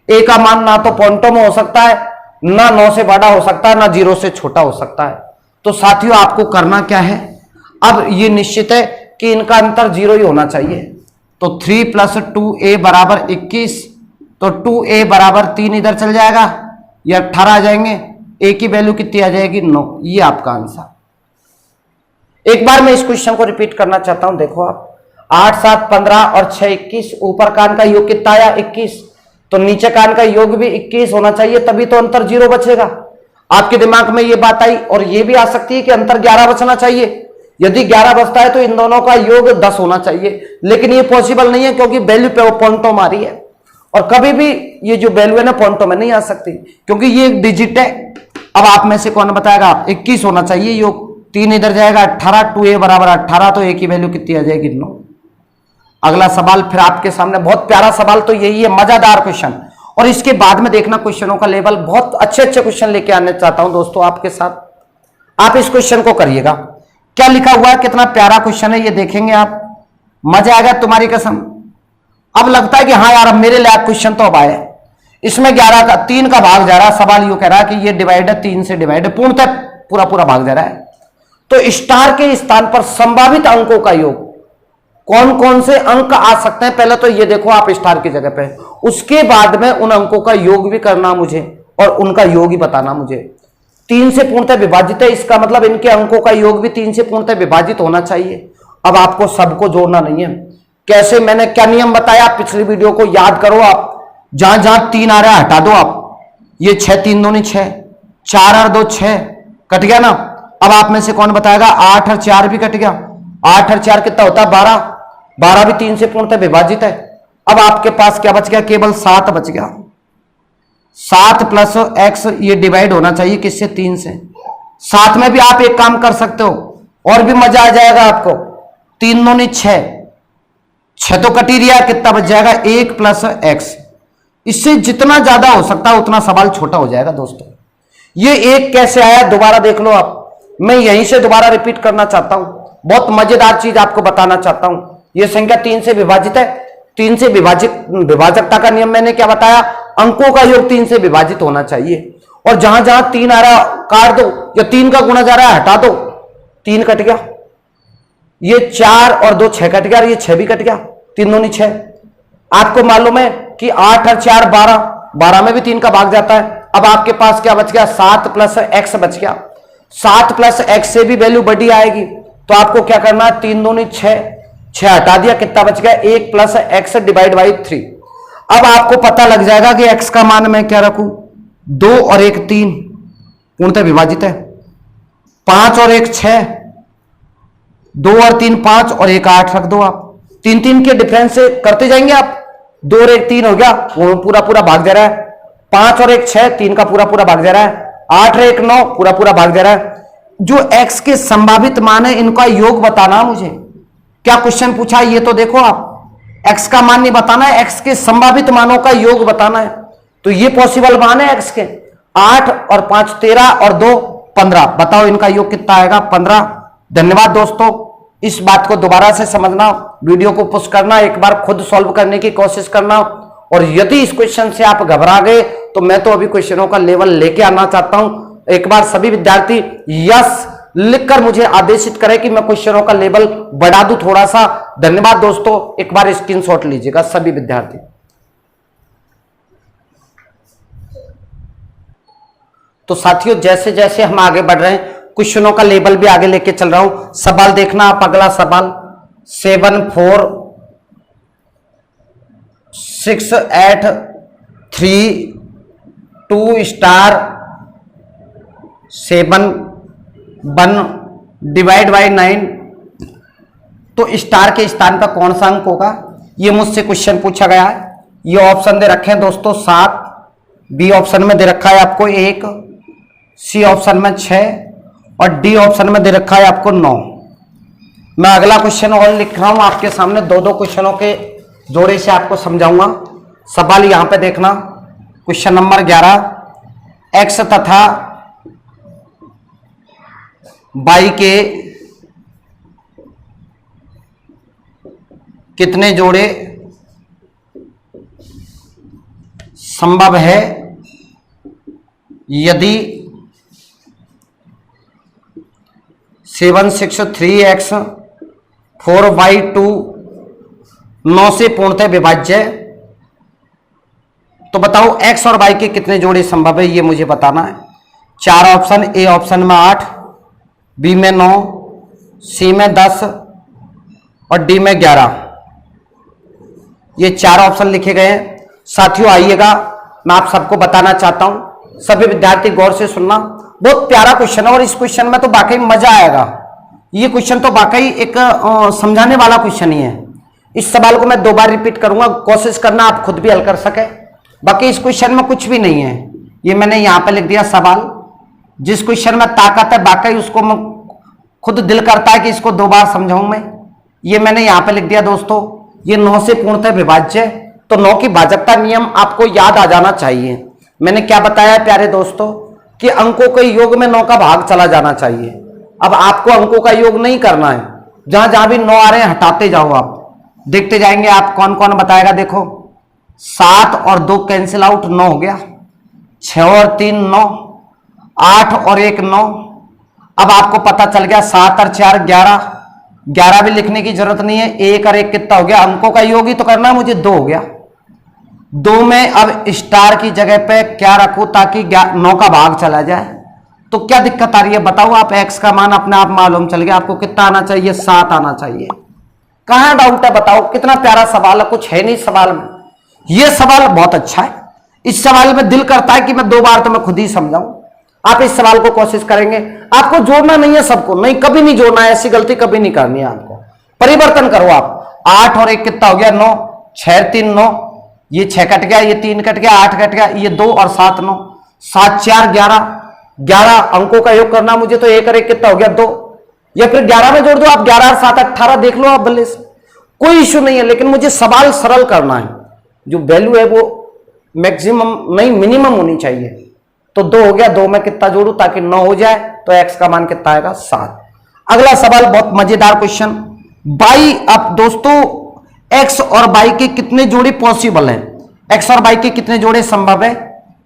a का मान ना तो पॉइंटों में हो सकता है, ना 9 से बड़ा हो सकता है, ना 0 से छोटा हो सकता है। तो साथियों आपको करना क्या है, अब ये निश्चित है कि इनका अंतर 0 ही होना चाहिए। तो 3 प्लस 2a बराबर 21, तो 2a बराबर 3 इधर चल जाएगा, ये 18 आ जाएंगे। a की वैल्यू कितनी आ जाएगी, 9। ये आपका आंसर। एक बार मैं इस क्वेश्चन को रिपीट करना चाहता हूं, देखो आप, 8 7 15 और 6 21, ऊपर कान का योग कितना आया, 21, तो नीचे कान का योग भी 21 होना चाहिए, तभी तो अंतर 0 बचेगा। आपके दिमाग में ये बात आई, और ये भी आ सकती है कि अंतर 11 बचना चाहिए। यदि 11 बचता है तो इन दोनों का योग 10 होना चाहिए, लेकिन ये पॉसिबल नहीं है क्योंकि वैल्यू पे पॉइंटों में आ रही है, और कभी भी ये जो वैल्यू है ना पॉइंटों में नहीं आ सकती क्योंकि ये एक डिजिट है। अब आप में से कौन बताएगा, 21 होना चाहिए योग, 3 इधर जाएगा 18, 2a बराबर 18, तो a की वैल्यू कितनी आ जाएगी, 9। अगला सवाल फिर आपके सामने, बहुत प्यारा सवाल तो यही है, मजेदार क्वेश्चन, और इसके बाद में देखना क्वेश्चनों का लेवल, बहुत अच्छे अच्छे क्वेश्चन लेके आने चाहता हूं दोस्तों आपके साथ। आप इस क्वेश्चन को करिएगा, क्या लिखा हुआ है, कितना प्यारा क्वेश्चन है, ये देखेंगे आप, मजा आएगा तुम्हारी कसम। अब लगता है कि हाँ यार अब मेरे लायक क्वेश्चन तो अब आए। इसमें 11 का 3 का भाग जा रहा है, सवाल यू कह रहा है कि ये डिवाइड है, 3 से डिवाइड है, पूर्णतः पूरा पूरा भाग जा रहा है। तो स्टार के स्थान पर संभावित अंकों का योग, कौन कौन से अंक आ सकते हैं, पहले तो ये देखो आप स्टार की जगह पे, उसके बाद में उन अंकों का योग भी करना मुझे, और उनका योग ही बताना मुझे। 3 से पूर्णतः विभाजित है, इसका मतलब इनके अंकों का योग भी 3 से पूर्णतः विभाजित होना चाहिए। अब आपको सबको जोड़ना नहीं है, कैसे, मैंने क्या नियम बताया, पिछली वीडियो को याद करो आप, जहां जहां 3 आ रहा है हटा दो आप, ये 6 3 2 6, 4 और 2 6, कट गया ना। अब आप में से कौन बताएगा, 8 और 4 भी कट गया, 8 और 4 कितना होता है, 12, 12 भी 3 से पूर्णतः विभाजित है। अब आपके पास क्या बच गया, केवल 7 बच गया। 7 प्लस x, ये डिवाइड होना चाहिए किससे, 3 से। 7 में भी आप एक काम कर सकते हो और भी मजा आ जाएगा आपको, 3 दूनी 6, 6 तो कट ही रहा, कितना बच जाएगा 1 प्लस एक्स। इससे जितना ज्यादा हो सकता है उतना सवाल छोटा हो जाएगा दोस्तों। ये एक कैसे आया दोबारा देख लो आप, मैं यहीं से दोबारा रिपीट करना चाहता हूं, बहुत मजेदार चीज आपको बताना चाहता हूं। यह संख्या 3 से विभाजित है, 3 से विभाजकता का नियम मैंने क्या बताया, अंकों का योग 3 से विभाजित होना चाहिए। और जहां जहां 3 आ रहा काट दो, या 3 का गुणा जा रहा है हटा दो, 3 कट गया, ये 4 और 2 6 कट गया, ये 6 भी कट गया, 3 दूनी 6। आपको मालूम है कि 8 और 4 12, 12 में भी 3 का भाग जाता है। अब आपके पास क्या बच गया, 7 प्लस एक्स बच गया। 7 प्लस एक्स से भी वैल्यू बड़ी आएगी, तो आपको क्या करना है, 3 दूनी 6, 6 हटा दिया, कितना बच गया 1 प्लस एक्स डिवाइड बाई 3। अब आपको पता लग जाएगा कि एक्स का मान मैं क्या रखूं, 2 और 1 3 पूर्णतः विभाजित है, 5 और 1 6, 2 और 3 5 और 1 8 रख दो आप। 3 3 के डिफरेंस से करते जाएंगे आप, 2 और 1 3 हो गया, वो पूरा पूरा भाग जा रहा है, 5 और 1 6, 3 का पूरा पूरा भाग जा रहा है, 8 और 1 9 पूरा पूरा भाग जा रहा है। जो x के संभावित मान है इनका योग बताना मुझे। क्या क्वेश्चन पूछा ये तो देखो आप, x का मान नहीं बताना है, x के संभावित मानों का योग बताना है। तो ये पॉसिबल मान है x के, 8 और 5 13 और 2 15, बताओ इनका योग कितना आएगा 15। धन्यवाद दोस्तों, इस बात को दोबारा से समझना, वीडियो को पुश करना, एक बार खुद सॉल्व करने की कोशिश करना। और यदि इस क्वेश्चन से आप घबरा गए तो मैं तो अभी क्वेश्चनों का लेवल लेके आना चाहता हूं। एक बार सभी विद्यार्थी यस लिखकर मुझे आदेशित करें कि मैं क्वेश्चनों का लेवल बढ़ा दूं थोड़ा सा। धन्यवाद दोस्तों, एक बार स्क्रीनशॉट लीजिएगा सभी विद्यार्थी। तो साथियों जैसे जैसे हम आगे बढ़ रहे हैं, क्वेश्चनों का लेवल भी आगे लेके चल रहा हूं। सवाल देखना आप, अगला सवाल 7 4 6 8 3 2 स्टार 7 1 डिवाइड बाई 9। तो स्टार के स्थान पर कौन सा अंक होगा, ये मुझसे क्वेश्चन पूछा गया है। ये ऑप्शन दे रखे हैं दोस्तों 7, बी ऑप्शन में दे रखा है आपको 1, सी ऑप्शन में 6 और डी ऑप्शन में दे रखा है आपको 9। मैं अगला क्वेश्चन और लिख रहा हूं आपके सामने, दो दो क्वेश्चनों के जोड़े से आपको समझाऊंगा। सवाल यहां पे देखना, क्वेश्चन नंबर 11, एक्स तथा वाई के कितने जोड़े संभव है यदि 7 6 3 x 4 y 2 9 से पूर्णतः विभाज्य है। तो बताओ x और y के कितने जोड़े संभव है, ये मुझे बताना है। 4 ऑप्शन, ए ऑप्शन में 8, बी में 9, सी में 10 और डी में 11। ये 4 ऑप्शन लिखे गए हैं। साथियों आइएगा, मैं आप सबको बताना चाहता हूं, सभी विद्यार्थी गौर से सुनना। बहुत प्यारा क्वेश्चन है और इस क्वेश्चन में तो वाकई मजा आएगा। ये क्वेश्चन तो वाकई एक समझाने वाला क्वेश्चन ही है। इस सवाल को मैं 2 बार रिपीट करूंगा, कोशिश करना आप खुद भी हल कर सके। बाकी इस क्वेश्चन में कुछ भी नहीं है, ये मैंने यहां पे लिख दिया सवाल। जिस क्वेश्चन में ताकत है वाकई उसको मैं खुद दिल करता है कि इसको 2 बार समझाऊं मैं, ये मैंने यहां पे लिख दिया दोस्तों। ये 9 से पूर्णतः विभाज्य है, तो 9 की भाजकता नियम आपको याद आ जाना चाहिए। मैंने क्या बताया प्यारे दोस्तों कि अंकों के योग में 9 का भाग चला जाना चाहिए। अब आपको अंकों का योग नहीं करना है, जहां जहां भी 9 आ रहे हैं हटाते जाओ, आप देखते जाएंगे आप कौन कौन बताएगा। देखो 7 और 2 कैंसिल आउट, 9 हो गया, 6 और 3 9, 8 और 1 9। अब आपको पता चल गया 7 और 4 11, 11 भी लिखने की जरूरत नहीं है। 1 और 1 कितना हो गया, अंकों का योग ही तो करना है मुझे, 2 हो गया। 2 में अब स्टार की जगह पे क्या रखूं ताकि 9 का भाग चला जाए। तो क्या दिक्कत आ रही है बताओ आप, x का मान अपने आप मालूम चल गया, आपको कितना आना चाहिए 7 आना चाहिए। कहां डाउट है बताओ, कितना प्यारा सवाल है, कुछ है नहीं सवाल में। यह सवाल बहुत अच्छा है, इस सवाल में दिल करता है कि मैं 2 बार तो मैं खुद ही समझाऊं। आप इस सवाल को कोशिश करेंगे, आपको जोड़ना नहीं है सबको, नहीं कभी नहीं जोड़ना है, ऐसी गलती कभी नहीं करनी है आपको। परिवर्तन करो आप, 8 और 1 कितना हो गया 9, 6 3 9, ये 6 कट गया, ये 3 कट गया, 8 कट गया, ये 2 और 7 9, 7 4 11, 11 अंकों का योग करना मुझे, तो 1 और 1 कितना हो गया 2, या फिर 11 में जोड़ दो आप, 11 और 7 18 देख लो आप बल्ले से, कोई इश्यू नहीं है। लेकिन मुझे सवाल सरल करना है, जो वैल्यू है वो मैक्सिमम नहीं मिनिमम होनी चाहिए। तो 2 हो गया, 2 में कितना जोड़ू ताकि 9 हो जाए, तो x का मान कितना आएगा 7। अगला सवाल बहुत मजेदार क्वेश्चन, बाई। अब दोस्तों x और y के कितने जोड़े पॉसिबल हैं, x और y के कितने जोड़े संभव है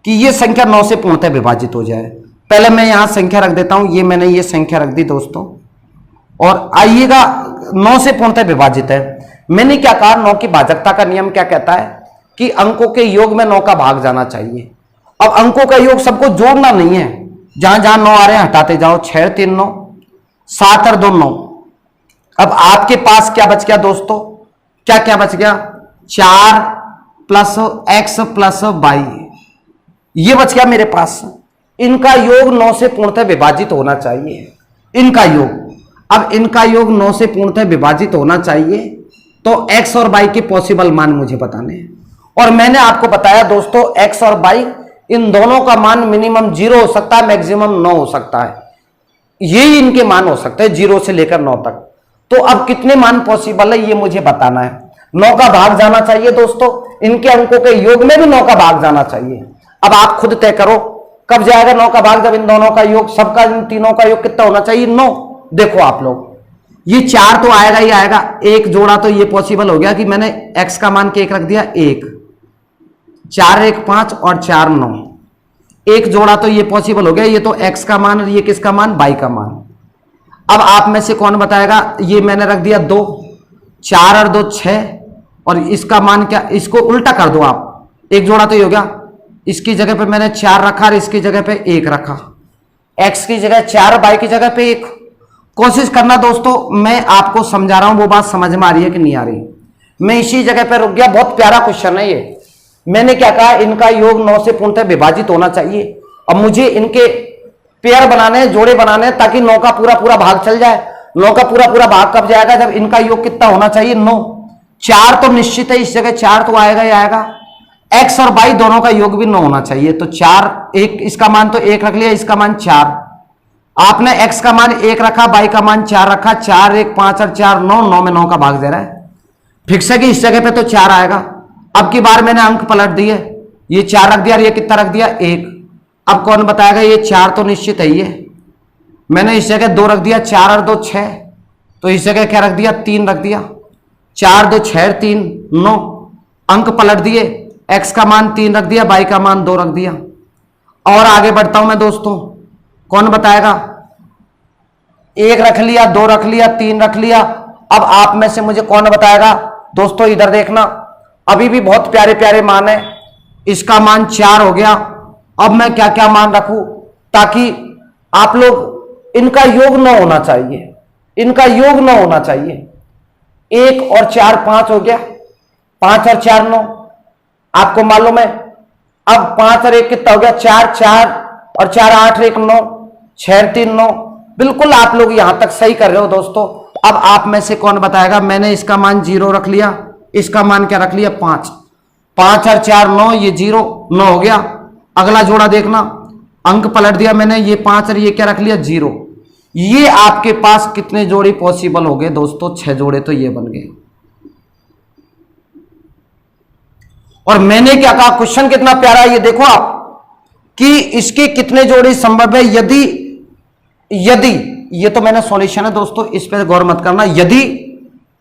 कि ये संख्या 9 से पूर्णतः विभाजित हो जाए। पहले मैं यहां संख्या रख देता हूं, ये मैंने ये संख्या रख दी दोस्तों, और आइएगा 9 से पूर्णतः विभाजित है। मैंने क्या कहा, 9 की भाजकता का नियम क्या कहता है कि अंकों के योग में 9 का भाग जाना चाहिए। अब अंकों का योग सबको जोड़ना नहीं है, जहां जहां 9 आ रहे हैं हटाते जाओ, 6 3 9, 7 और 2 9। अब आपके पास क्या बच गया दोस्तों, क्या क्या बच गया, 4 प्लस x प्लस y, ये बच गया मेरे पास। इनका योग 9 से पूर्णतः विभाजित होना चाहिए, इनका योग। अब इनका योग 9 से पूर्णतः विभाजित होना चाहिए, तो x और y के पॉसिबल मान मुझे बताने हैं। और मैंने आपको बताया दोस्तों, x और y इन दोनों का मान मिनिमम 0 हो सकता है, मैक्सिमम 9 हो सकता है, यही इनके मान हो सकते हैं 0 से लेकर 9 तक। तो अब कितने मान पॉसिबल है ये मुझे बताना है। 9 का भाग जाना चाहिए दोस्तों, इनके अंकों के योग में भी 9 का भाग जाना चाहिए। अब आप खुद तय करो कब जाएगा 9 का भाग, जब इन दोनों का योग, सबका इन तीनों का योग कितना होना चाहिए, 9। देखो आप लोग, ये 4 तो आएगा ही आएगा, एक जोड़ा तो ये पॉसिबल हो गया कि मैंने x का मान के 1 रख दिया, 1 4 1 5 और 4 9, एक जोड़ा तो ये पॉसिबल हो गया। ये तो x का मान और ये किसका मान, y का मान। अब आप में से कौन बताएगा, ये मैंने रख दिया 2, 4 और 2 6, और इसका मान क्या, इसको उल्टा कर दो आप, एक जोड़ा तो ये हो गया, इसकी जगह पे मैंने 4 रखा और इसकी जगह पे 1 रखा, x की जगह 4 y की जगह पे 1। कोशिश करना दोस्तों, मैं आपको समझा रहा हूं, वो बात समझ में आ रही है कि नहीं आ रही। मैं इसी जगह पे रुक गया, बहुत प्यारा क्वेश्चन है ये। मैंने क्या कहा, इनका योग 9 से पूर्णतः विभाजित होना चाहिए। अब मुझे इनके पेयर बनाने, जोड़े बनाने, ताकि 9 का पूरा पूरा भाग चल जाए। 9 का पूरा पूरा भाग कब जाएगा, जब इनका योग कितना होना चाहिए, 9। 4 तो निश्चित है, इस जगह 4 तो आएगा ही आएगा। x और y दोनों का योग भी 9 होना चाहिए, तो 4 1, इसका मान तो 1 रख लिया, इसका मान 4। आपने x का मान 1 रखा, y का मान 4 रखा, 4 1 5 और 4 9, 9 में 9 का भाग दे रहा है, फिक्स है कि इस जगह पे तो 4 आएगा। अब की बार मैंने अंक पलट दिए, ये 4 रख दिया और ये कितना रख दिया, 1। अब कौन बताएगा, ये 4 तो निश्चित है, ये मैंने इस जगह 2 रख दिया, 4 और 2 6, तो इस जगह क्या रख दिया, 3 रख दिया, 4 2 6 3 9, अंक पलट दिए, x का मान 3 रख दिया, y का मान 2 रख दिया। और आगे बढ़ता हूं मैं दोस्तों, कौन बताएगा, 1 रख लिया, 2 रख लिया, 3 रख लिया। अब आप में से मुझे कौन बताएगा दोस्तों, इधर देखना, अभी भी बहुत प्यारे प्यारे मान है। इसका मान 4 हो गया। अब मैं क्या क्या मान रखूं, ताकि आप लोग, इनका योग 9 होना चाहिए, इनका योग 9 होना चाहिए। 1 और 4 5 हो गया, 5 और 4 9, आपको मालूम है। अब 5 और 1 कितना हो गया, 4 4 और 4 8 1 9, 6 3 9। बिल्कुल आप लोग यहां तक सही कर रहे हो दोस्तों। अब आप में से कौन बताएगा, मैंने इसका मान 0 रख लिया, इसका मान क्या रख लिया, 5। 5 और 4 9, ये 0 9 हो गया। अगला जोड़ा देखना, अंक पलट दिया मैंने, ये 5 और ये क्या रख लिया, 0। ये आपके पास कितने जोड़े पॉसिबल हो गए दोस्तों, 6 जोड़े तो ये बन गए। और मैंने क्या कहा, क्वेश्चन कितना प्यारा है ये देखो आप, कि इसके कितने जोड़े संभव है, यदि ये तो मैंने सॉल्यूशन है दोस्तों, इस पर गौर मत करना। यदि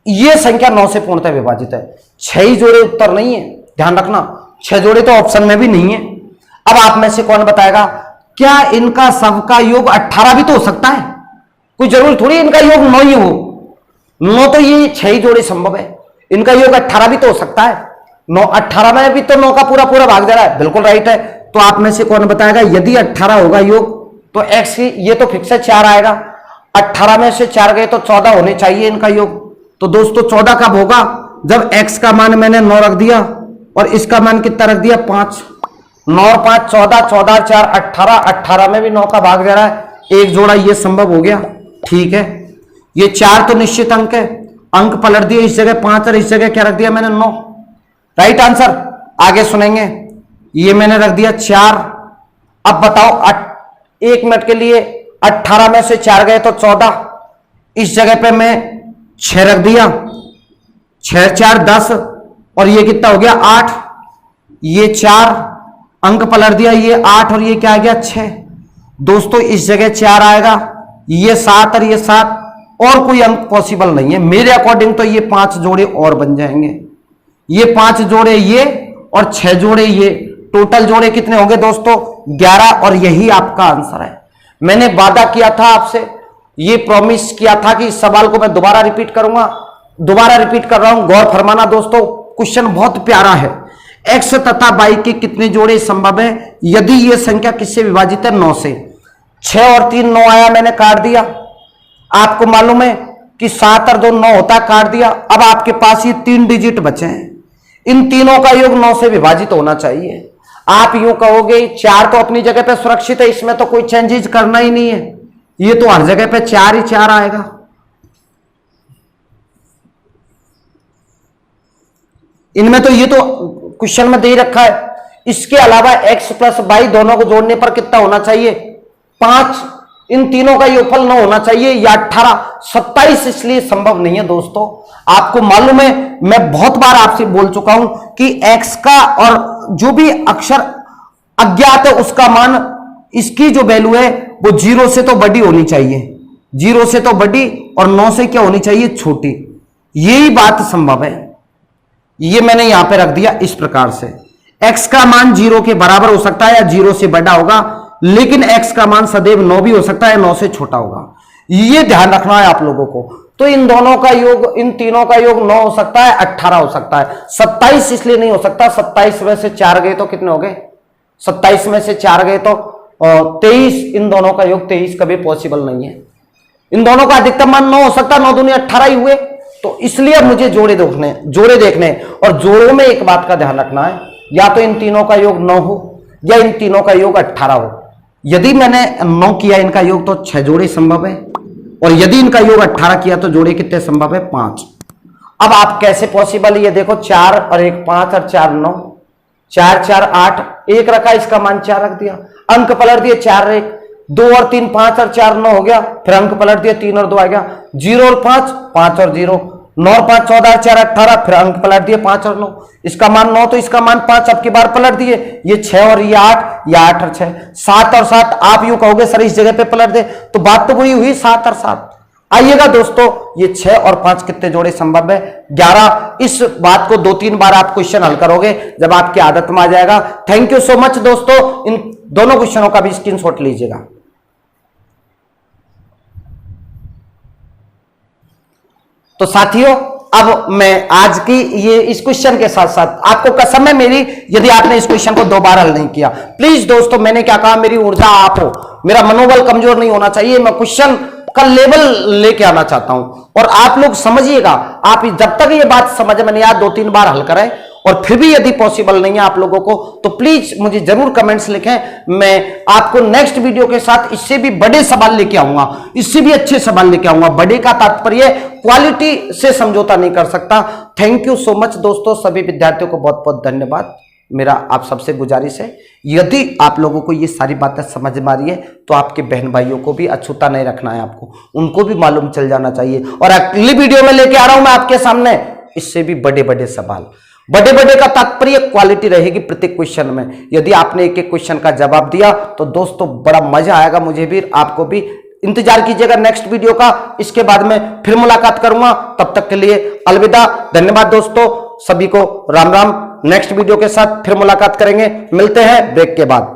ये संख्या 9 से पूर्णतः विभाजित है, 6 ही जोड़े उत्तर नहीं है, ध्यान रखना, 6 जोड़े तो ऑप्शन में भी नहीं है। अब आप में से कौन बताएगा, क्या इनका सबका योग 18 भी तो हो सकता है, कोई जरूरी थोड़ी इनका योग 9 ही हो। 9 तो ये 6 ही जोड़े संभव है, इनका योग 18 भी तो हो सकता है। 9 18 में भी तो 9 का पूरा पूरा भाग दे रहा है, बिल्कुल राइट है। तो आप में से कौन बताएगा, यदि 18 होगा योग, तो x की ये तो फिक्स है 4 आएगा, 18 में से 4 गए तो 14 होने चाहिए इनका योग। तो दोस्तों 14 कब होगा, जब x का मान मैंने 9 रख दिया और इसका मान कितना रख दिया, 5। 9 और 5 14, 14 और 4 18, 18 में भी 9 का भाग दे रहा है, एक जोड़ा ये संभव हो गया, ठीक है। ये 4 तो निश्चित अंक है, अंक पलट दिए, इस जगह 5 और इस जगह क्या रख दिया मैंने, 9, राइट आंसर। आगे सुनेंगे, ये मैंने रख दिया 4। अब बताओ 1 मिनट के लिए 18 में से 4 गए तो 14, इस जगह पे मैं 6 रख दिया, 6 4 10 और ये कितना हो गया 8, ये 4 अंक पलट दिया, ये 8 और ये क्या आ गया 6। दोस्तों इस जगह 4 आएगा, ये 7 और ये 7, और कोई अंक पॉसिबल नहीं है मेरे अकॉर्डिंग। तो ये 5 जोड़े और बन जाएंगे, ये 5 जोड़े ये और 6 जोड़े ये, टोटल जोड़े कितने होंगे दोस्तों 11, और यही आपका आंसर है। मैंने वादा किया था आपसे, ये प्रॉमिस किया था कि इस सवाल को मैं दोबारा रिपीट करूंगा, दोबारा रिपीट कर रहा हूं, गौर फरमाना दोस्तों। क्वेश्चन बहुत प्यारा है। x तथा y के कितने जोड़े संभव है यदि ये संख्या किससे विभाजित है 9 से। 6 और 3 9 आया, मैंने काट दिया। आपको मालूम है कि 7 और 2 9 होता, काट दिया। अब आपके पास ये 3 डिजिट बचे हैं, इन तीनों का योग 9 से विभाजित होना चाहिए। आप यूं कहोगे 4 तो अपनी जगह पे सुरक्षित है, इसमें तो कोई चेंजेस करना ही नहीं है, ये तो हर जगह पे 4 ही 4 आएगा। इनमें तो ये तो क्वेश्चन में दे ही रखा है। इसके अलावा x प्लस y दोनों को जोड़ने पर कितना होना चाहिए 5, इन तीनों का योगफल 9 होना चाहिए या 18, 27 इसलिए संभव नहीं है दोस्तों। आपको मालूम है, मैं बहुत बार आपसे बोल चुका हूं कि x का और जो भी अक्षर अज्ञात है उसका मान, इसकी जो वैल्यू है वो 0 से तो बड़ी होनी चाहिए, 0 से तो बड़ी, और 9 से क्या होनी चाहिए छोटी। यही बात संभव है। ये मैंने यहां पे रख दिया इस प्रकार से, x का मान 0 के बराबर हो सकता है या 0 से बड़ा होगा, लेकिन x का मान सदैव 9 भी हो सकता है, 9 से छोटा होगा। ये ध्यान रखना है आप लोगों को। तो इन दोनों का योग, इन तीनों का योग 9 हो सकता है, 18 हो सकता है, 27 इसलिए नहीं हो सकता। 27 में से 4 गए तो कितने हो गए 27 में से 4 गए तो 23, इन दोनों का योग 23 कभी पॉसिबल नहीं है। इन दोनों का अधिकतम मान 9 हो सकता है, 9 दूनी 18 ही हुए। तो इसलिए मुझे जोड़े देखने, और जोड़ों में एक बात का ध्यान रखना है, या तो इन तीनों का योग 9 हो या इन तीनों का योग 18 हो। यदि मैंने 9 किया इनका योग तो 6 जोड़े संभव है, और यदि इनका योग 18 किया तो जोड़े कितने संभव है 5। अब आप कैसे पॉसिबल, ये देखो 4 और 1 5 और 4 9, 4 4 8, 1 रखा, इसका मान 4 रख दिया, अंक पलट दिए 4 और 1, 2 और 3 5 और 4 9 हो गया, फिर अंक पलट दिया 3 और 2 आ गया, 0 और 5 5 और 0, 9 और 5 14 और 4 18, फिर अंक पलट दिए 5 और 9, इसका मान 9 तो इसका मान 5, अब की बार पलट दिए, ये 6 और ये 8, ये 8 और 6, 7 और 7। आप यूं कहोगे सर इस जगह पे पलट दे, तो बात तो वही हुई 7 और 7। आइएगा दोस्तों, ये 6 और 5 कितने जोड़े संभव है 11। इस बात को 2-3 बार आप क्वेश्चन हल करोगे जब आपकी आदत में आ जाएगा। थैंक यू सो मच दोस्तों, इन दोनों क्वेश्चनों का भी स्क्रीनशॉट लीजिएगा। तो साथियों, अब मैं आज की ये इस क्वेश्चन के साथ साथ आपको कसम है मेरी, यदि आपने इस क्वेश्चन को 2 बार हल नहीं किया, प्लीज दोस्तों, मैंने क्या कहा, मेरी ऊर्जा आप हो, मेरा मनोबल कमजोर नहीं होना चाहिए, मैं क्वेश्चन का लेवल लेके आना चाहता हूं। और आप लोग समझिएगा, आप जब तक ये बात समझ में नहीं आया 2-3 बार हल करें, और फिर भी यदि पॉसिबल नहीं है आप लोगों को तो प्लीज मुझे जरूर कमेंट्स लिखें। मैं आपको नेक्स्ट वीडियो के साथ इससे भी बड़े सवाल लेके आऊंगा, इससे भी अच्छे सवाल लेके आऊंगा। बड़े का तात्पर्य क्वालिटी से समझौता नहीं कर सकता। थैंक यू सो मच दोस्तों, सभी विद्यार्थियों को बहुत बहुत धन्यवाद। मेरा आप सबसे गुजारिश है, यदि आप लोगों को ये सारी बातें समझ में आ रही है तो आपके बहन भाइयों को भी अछूता नहीं रखना है, आपको उनको भी मालूम चल जाना चाहिए। और अगली वीडियो में लेके आ रहा हूं मैं आपके सामने इससे भी बड़े बड़े सवाल। बड़े बड़े का तात्पर्य क्वालिटी रहेगी प्रत्येक क्वेश्चन में। यदि आपने एक एक क्वेश्चन का जवाब दिया तो दोस्तों बड़ा मजा आएगा, मुझे भी आपको भी। इंतजार कीजिएगा नेक्स्ट वीडियो का, इसके बाद में फिर मुलाकात करूंगा। तब तक के लिए अलविदा, धन्यवाद दोस्तों, सभी को राम राम। नेक्स्ट वीडियो के साथ फिर मुलाकात करेंगे, मिलते हैं ब्रेक के बाद।